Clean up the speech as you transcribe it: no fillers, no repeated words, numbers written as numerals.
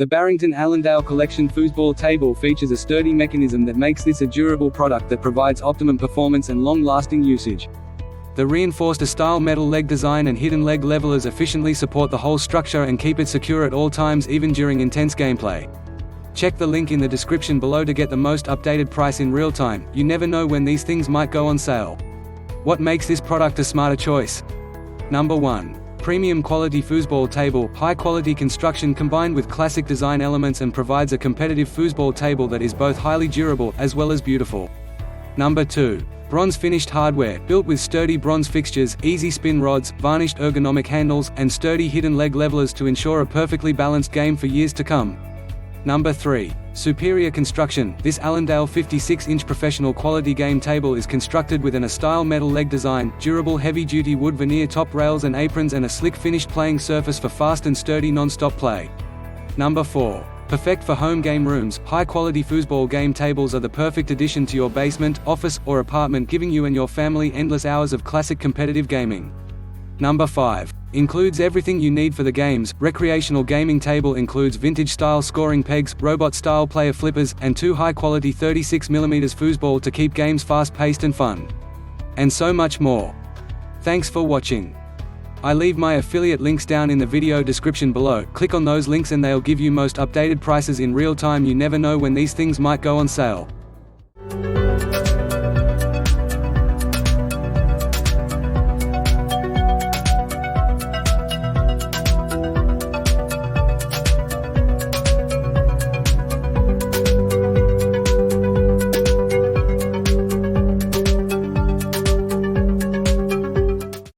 The Barrington Allendale Collection Foosball Table features a sturdy mechanism that makes this a durable product that provides optimum performance and long-lasting usage. The reinforced style metal leg design and hidden leg levelers efficiently support the whole structure and keep it secure at all times, even during intense gameplay. Check the link in the description below to get the most updated price in real time. You never know when these things might go on sale. What makes this product a smarter choice? Number 1. Premium quality foosball table. High quality construction combined with classic design elements and provides a competitive foosball table that is both highly durable, as well as beautiful. Number 2. Bronze finished hardware, built with sturdy bronze fixtures, easy spin rods, varnished ergonomic handles, and sturdy hidden leg levelers to ensure a perfectly balanced game for years to come. Number 3. Superior construction. This Allendale 56-inch professional quality game table is constructed with an A-style metal leg design, durable heavy-duty wood veneer top rails and aprons, and a slick finished playing surface for fast and sturdy non-stop play. Number 4. Perfect for home game rooms. High-quality foosball game tables are the perfect addition to your basement, office, or apartment, giving you and your family endless hours of classic competitive gaming. Number 5. Includes everything you need for the games. Recreational gaming table includes vintage-style scoring pegs, robot-style player flippers, and 2 high-quality 36mm foosball to keep games fast-paced and fun. And so much more. Thanks for watching. I leave my affiliate links down in the video description below. Click on those links and they'll give you most updated prices in real time. You never know when these things might go on sale.